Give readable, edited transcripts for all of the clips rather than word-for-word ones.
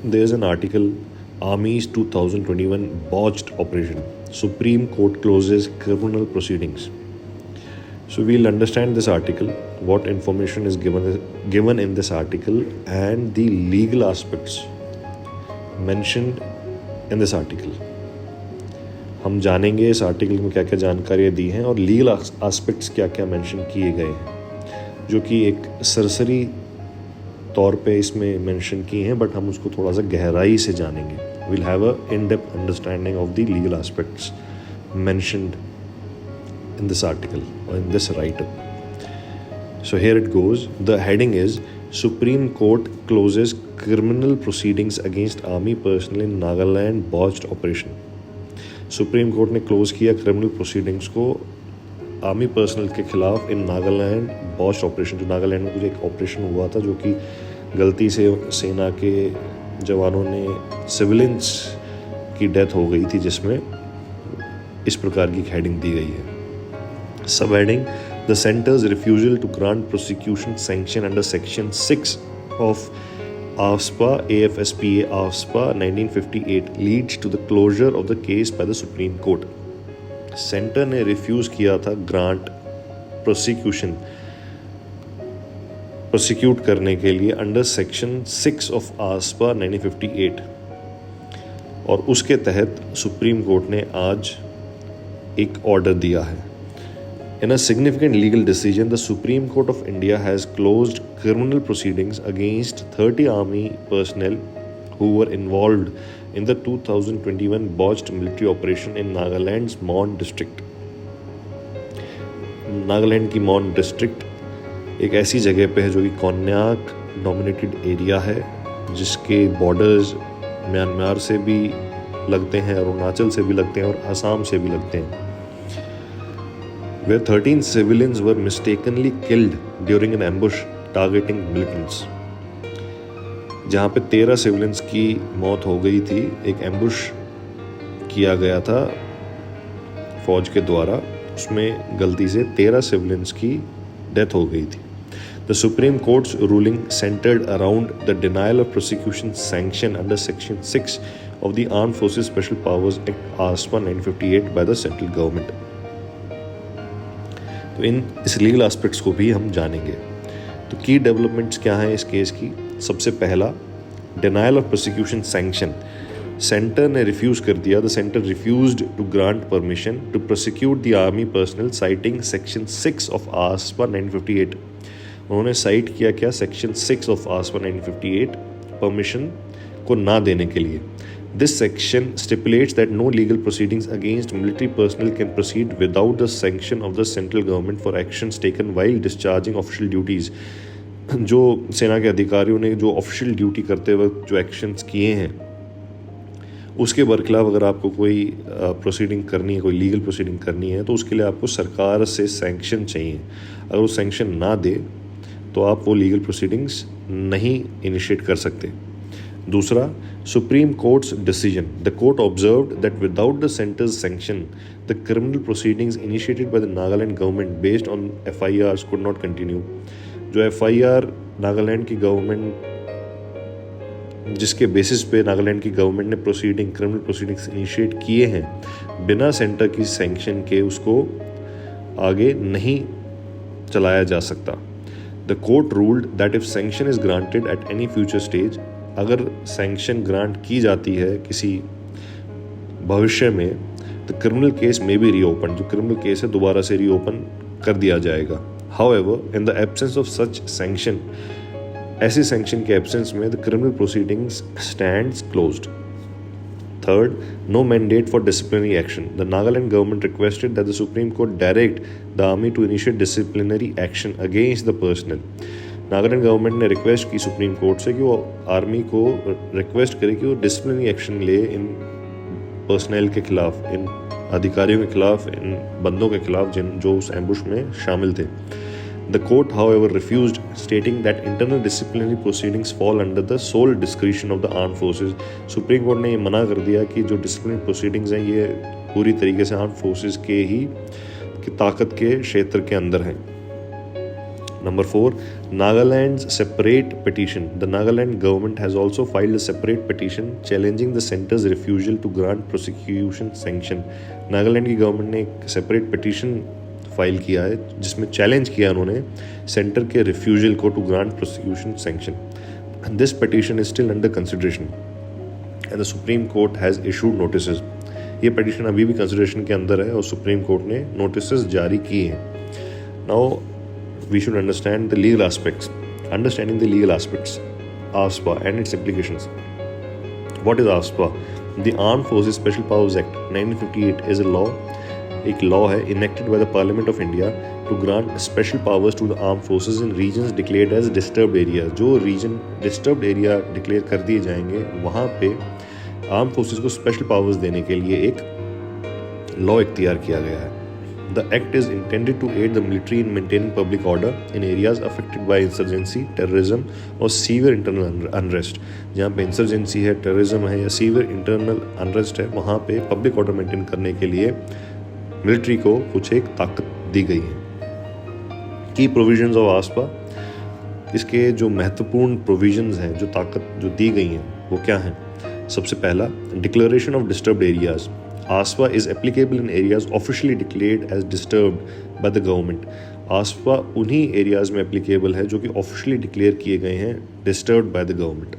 there's an article, Army's 2021 botched operation, Supreme Court closes criminal proceedings. So we'll understand this article, what information is given in this article, and the legal aspects mentioned in this article. हम जानेंगे इस article में क्या क्या जानकारियाँ दी हैं और legal aspects क्या क्या मेंशन किए गए हैं, जो कि एक सरसरी तौर पे इसमें मेंशन किए हैं, बट हम उसको थोड़ा सा गहराई से जानेंगे. Will have a in depth understanding of the legal aspects mentioned in this article or in this write-up. So here it goes. The heading is Supreme Court closes criminal proceedings against army personnel in Nagaland botched operation. Supreme court ने close किया criminal proceedings को army personnel के खिलाफ इन Nagaland बॉस्ट operation. जो नागालैंड में कुछ एक operation हुआ था जो कि गलती से सेना के जवानों ने सिविलियंस की डेथ हो गई थी, जिसमें इस प्रकार की हेडिंग दी गई है. Subheading: The center's refusal to grant prosecution sanction under Section 6 of AFSPA, AFSPA, AFSPA 1958 leads to the closure of the case by the Supreme Court. Centre ने रिफ्यूज़ किया था ग्रांट प्रोसिक्यूट करने के लिए अंडर सेक्शन 6 ऑफ AFSPA 1958, और उसके तहत supreme court ने आज एक ऑर्डर दिया है. In a significant legal decision, the Supreme Court of India has closed criminal proceedings against 30 army personnel who were involved in the 2021 botched military operation in Nagaland's Mon district. Nagaland की मॉन district एक ऐसी जगह पे है जो कि कोन्याक डोमिनेटेड एरिया है, जिसके बॉर्डर्स म्यांमार से भी लगते हैं, अरुणाचल से भी लगते हैं और असम से भी लगते हैं. Where 13 civilians were mistakenly killed during an ambush targeting militants. जहाँ पे 13 सिविलियंस की मौत हो गई थी, एक एम्बुश किया गया था फौज के द्वारा, उसमें गलती से 13 सिविलियंस की डेथ हो गई थी. The Supreme Court's ruling centered around the denial of prosecution sanction under Section 6 of the Armed Forces Special Powers Act AFSPA 1958 by the central government. तो इस लीगल एस्पेक्ट्स को भी हम जानेंगे. तो की डेवलपमेंट्स क्या हैं इस केस की. सबसे पहला, denial of prosecution sanction. Centre ने रिफ्यूज़ कर दिया. The centre refused to grant permission to prosecute the army personnel citing section 6 of AFSPA 1958. उन्होंने साइट किया क्या, सेक्शन 6 ऑफ AFSPA 1958 परमिशन को ना देने के लिए. This section stipulates that no legal proceedings against military personnel can proceed without the sanction of the central government for actions taken while discharging official duties. जो सेना के अधिकारियों ने जो ऑफिशियल ड्यूटी करते वक्त जो एक्शंस किए हैं, उसके बरखिलाफ अगर आपको कोई प्रोसीडिंग करनी है, कोई लीगल प्रोसीडिंग करनी है, तो उसके लिए आपको सरकार से सैंक्शन चाहिए. अगर वो सैंक्शन ना दे तो आप वो लीगल प्रोसीडिंग्स नहीं इनिशिएट कर सकते. दूसरा, supreme courts decision. The court observed that without the centre's sanction the criminal proceedings initiated by the Nagaland government based on FIRs could not continue. जो FIR नागालैंड की गवर्नमेंट, जिसके बेसिस पे नागालैंड की गवर्नमेंट ने क्रिमिनल प्रोसीडिंग्स इनिशिएट किए हैं, बिना centre की सैंक्शन के उसको आगे नहीं चलाया जा सकता. The court ruled that if sanction is granted at any future stage, अगर सैंक्शन ग्रांट की जाती है किसी भविष्य में, तो क्रिमिनल केस में भी रीओपन, जो क्रिमिनल केस है दोबारा से रीओपन कर दिया जाएगा. However in the absence of such sanction, ऐसे सैंक्शन के एब्सेंस में the criminal proceedings stands closed. Third, no mandate for disciplinary action. The Nagaland government requested that the supreme court direct the army to initiate disciplinary action against the personnel. Nagaland government ने request की supreme court से कि वो army को request करे कि वो disciplinary action ले इन पर्सनल के खिलाफ, इन अधिकारियों के खिलाफ, इन बंदों के खिलाफ जो उस एम्बुश में शामिल थे. The court however refused, stating that internal disciplinary proceedings fall under the sole discretion of the armed forces. Supreme court ने ये मना कर दिया कि जो डिसिप्लिनरी प्रोसीडिंग्स हैं ये पूरी तरीके से आर्म्ड फोर्सेस के ही की ताकत के क्षेत्र के अंदर हैं. Number 4, Nagaland's separate petition. The Nagaland government has also filed a separate petition challenging the center's refusal to grant prosecution sanction. Nagaland की गवर्नमेंट ने एक सेपरेट पिटीशन फाइल किया है जिसमें चैलेंज किया उन्होंने सेंटर के रिफ्यूजल को to grant prosecution sanction. This petition is still under consideration and the supreme court has issued notices. ये पिटीशन अभी भी कंसिडरेशन के अंदर है और सुप्रीम कोर्ट ने नोटिसेस जारी किए हैं. Now we should understand the legal aspects. Understanding the legal aspects, AFSPA and its implications. What is AFSPA? The Armed Forces Special Powers Act 1958 is a law. एक law है enacted by the Parliament of India to grant special powers to the armed forces in regions declared as disturbed areas. जो region disturbed area declare कर दिए जाएंगे वहाँ पे armed forces को special powers देने के लिए एक law इख्तियार किया गया है. The act is intended to aid the military in maintaining public order in areas affected by insurgency, terrorism और severe internal unrest. जहाँ पे insurgency है, terrorism है या severe internal unrest है, वहाँ पे public order maintain करने के लिए military को कुछ एक ताकत दी गई है. Key provisions of AFSPA. इसके जो महत्वपूर्ण provisions हैं, जो ताकत जो दी गई हैं, वो क्या हैं? सबसे पहला, Declaration of Disturbed Areas. AFSPA is applicable in areas officially declared as disturbed by the government. AFSPA उन्हीं areas में applicable है जो कि officially declare किए गए हैं disturbed by the government.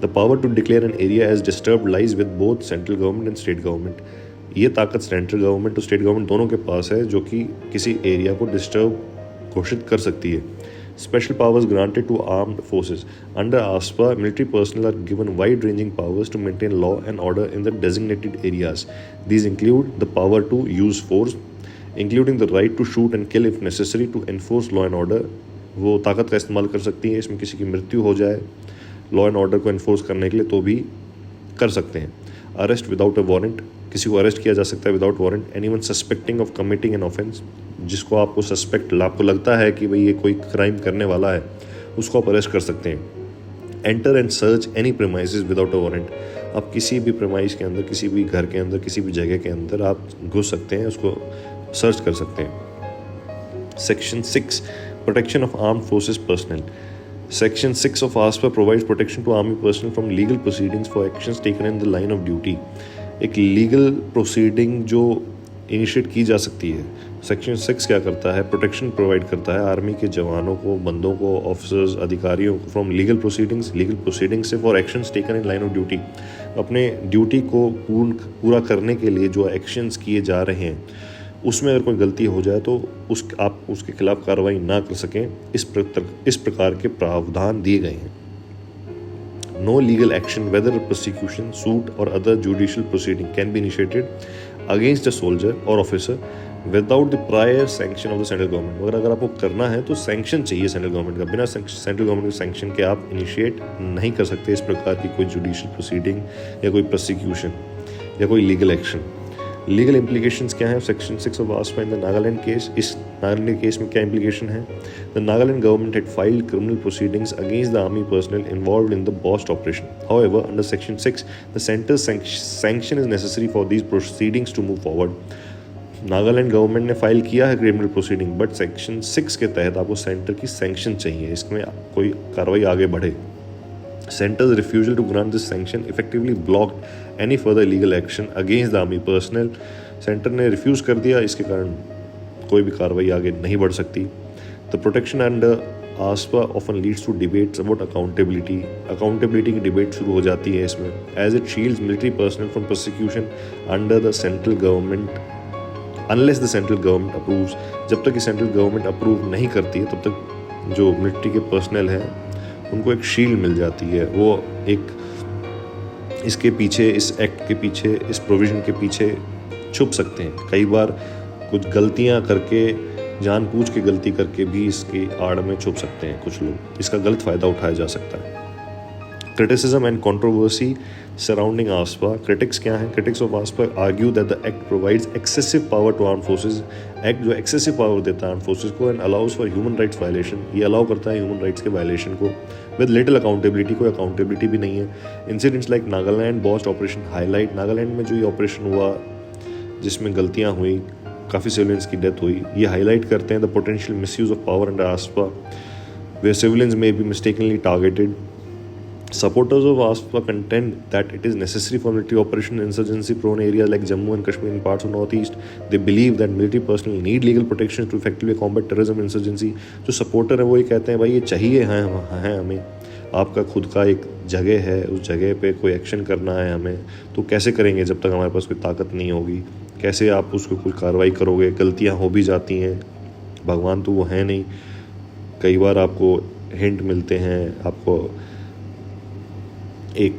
The power to declare an area as disturbed lies with both central government and state government. ये ताकत सेंट्रल गवर्नमेंट और स्टेट गवर्नमेंट दोनों के पास है जो कि किसी एरिया को डिस्टर्ब घोषित कर सकती है. Special powers granted to armed forces. Under AFSPA, military personnel are given wide-ranging powers to maintain law and order in the designated areas. These include the power to use force, including the right to shoot and kill if necessary to enforce law and order. वो ताकत का इस्तेमाल कर सकती हैं इसमें किसी की मृत्यु हो जाए लॉ एंड ऑर्डर को इन्फोर्स करने के लिए तो भी कर सकते हैं. Arrest without a warrant. किसी को अरेस्ट किया जा सकता है without warrant. Anyone suspecting of committing an offence. जिसको आपको सस्पेक्ट आपको लगता है कि भाई ये कोई क्राइम करने वाला है उसको आप अरेस्ट कर सकते हैं. Enter and search any premises without a warrant. आप किसी भी प्रेमाइस के अंदर किसी भी घर के अंदर किसी भी जगह के अंदर आप घुस सकते हैं उसको सर्च कर सकते हैं. Section 6 protection of armed forces personal. Section 6 of AFSPA provides protection to army personnel from legal proceedings for actions taken in the line of duty. एक लीगल प्रोसीडिंग जो इनिशिएट की जा सकती है. सेक्शन 6 क्या करता है? प्रोटेक्शन प्रोवाइड करता है आर्मी के जवानों को, बंदों को, ऑफिसर्स, अधिकारियों को फ्रॉम लीगल प्रोसीडिंग्स से for actions taken in line of duty. अपने ड्यूटी को पूरा करने के लिए जो एक्शंस किए जा रहे हैं उसमें अगर कोई गलती हो जाए तो आप उसके खिलाफ कार्रवाई ना कर सकें. इस प्रकार के प्रावधान दिए गए हैं. No legal action whether prosecution suit और other judicial proceeding can be initiated against the soldier और officer without the prior sanction of the central government. मगर अगर आपको करना है तो सैंक्शन चाहिए सेंट्रल गवर्नमेंट का. बिना सेंट्रल गवर्नमेंट के सैंक्शन के आप इनिशिएट नहीं कर सकते इस प्रकार की कोई जुडिशियल प्रोसीडिंग या कोई प्रोसिक्यूशन या कोई लीगल एक्शन. लीगल इम्प्लीकेशंस क्या हैं section 6 of AFSPA in the Nagaland case. इस नागालैंड केस में क्या इम्प्लीकेशन है? The Nagaland government had filed criminal proceedings against the army personnel involved in the botched operation. However under section 6 the centre's sanction is necessary for these proceedings to move forward. Nagaland government ने file किया है criminal proceeding but section 6 के तहत आपको centre की sanction चाहिए इसमें कोई कार्रवाई आगे बढ़े. Center's refusal to grant this sanction effectively blocked any further legal action against the army personnel. Centre ने रिफ्यूज कर दिया, इसके कारण कोई भी कार्रवाई आगे नहीं बढ़ सकती. The protection under AFSPA often leads to debates about accountability. Accountability की डिबेट शुरू हो जाती है इसमें. As it shields military personnel from prosecution under the central government unless the central government approves. जब तक कि सेंट्रल गवर्नमेंट अप्रूव नहीं करती है तब तक जो मिलिट्री के पर्सनल हैं उनको एक शील्ड मिल जाती है. वो एक इसके पीछे, इस एक्ट के पीछे, इस प्रोविज़न के पीछे छुप सकते हैं. कई बार कुछ गलतियां करके, जानबूझ के गलती करके भी इसकी आड़ में छुप सकते हैं कुछ लोग. इसका गलत फ़ायदा उठाया जा सकता है. Criticism and controversy surrounding AFSPA. Critics क्या हैं? Critics of AFSPA argue that the act provides excessive power to armed forces. Act जो excessive power देता है armed forces को and allows for human rights violation. ये allow करता है human rights के violation को with little accountability. कोई accountability भी नहीं है. Incidents like Nagaland Botched Operation highlight. Nagaland में जो ये ऑपरेशन हुआ जिसमें गलतियाँ हुई, काफ़ी सिविलियंस की डेथ हुई। ये हाईलाइट करते हैं the potential misuse of power under आसपा where civilians may be mistakenly targeted. Supporters of ASPA contend that it is necessary for military operation in insurgency-prone areas like Jammu and Kashmir and parts of Northeast. They believe that military personnel need legal protections to effectively combat terrorism and insurgency. जो supporter हैं वो ये कहते हैं भाई ये चाहिए हैं हमें, आपका खुद का एक जगह है, उस जगह पे कोई एक्शन करना है हमें, तो कैसे करेंगे जब तक हमारे पास कोई ताकत नहीं होगी, कैसे आप उसको कोई कार्रवाई करोगे, गलतियाँ हो भी जाती हैं, भगवान तो वो है नहीं, कई बार आपको हिंट मिलते हैं, आपको एक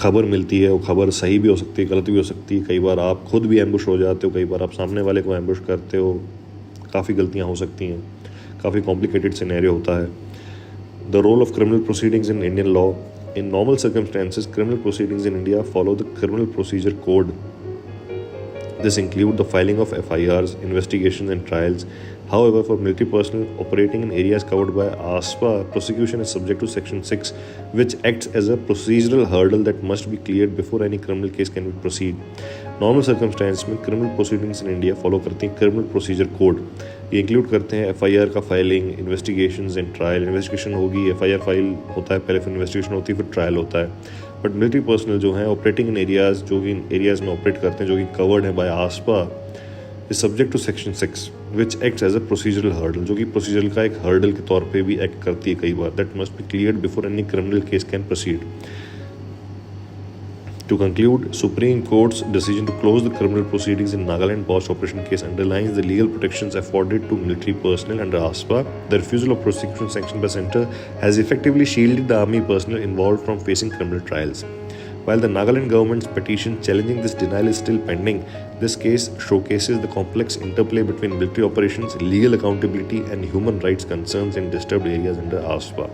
खबर मिलती है, वो खबर सही भी हो सकती है, गलत भी हो सकती है, कई बार आप खुद भी एम्बुश हो जाते हो, कई बार आप सामने वाले को एम्बुश करते हो, काफ़ी गलतियां हो सकती हैं, काफ़ी कॉम्प्लिकेटेड सिनेरियो होता है। The role of criminal proceedings in Indian law in normal circumstances criminal proceedings in India follow the criminal procedure code. This include the filing of FIRs, investigations and trials. However, for military personnel operating in areas covered by ASPA, prosecution is subject to Section 6, which acts as a procedural hurdle that must be cleared before any criminal case can proceed. Normal circumstance में criminal proceedings in India follow करती हैं criminal procedure code. ये include करते हैं FIR का filing, investigations and trial. Investigation होगी, FIR file होता है पहले, फिर इन्वेस्टिगेशन होती है, फिर ट्रायल होता है. बट मिलिट्री पर्सनल जो हैं ऑपरेटिंग इन एरियाज, जो कि इन एरियाज में ऑपरेट करते हैं, जो कि कवर्ड है by AFSPA, is subject to section 6 which acts as a procedural hurdle, जो कि प्रोसीजरल का एक हर्डल के तौर पे भी एक्ट करती है कई बार. That must be cleared before any criminal case can proceed. To conclude, Supreme Court's decision to close the criminal proceedings in Nagaland botched operation case underlines the legal protections afforded to military personnel under ASPA. The refusal of prosecution sanctioned by Center has effectively shielded the army personnel involved from facing criminal trials. While the Nagaland government's petition challenging this denial is still pending, this case showcases the complex interplay between military operations, legal accountability, and human rights concerns in disturbed areas under ASPA.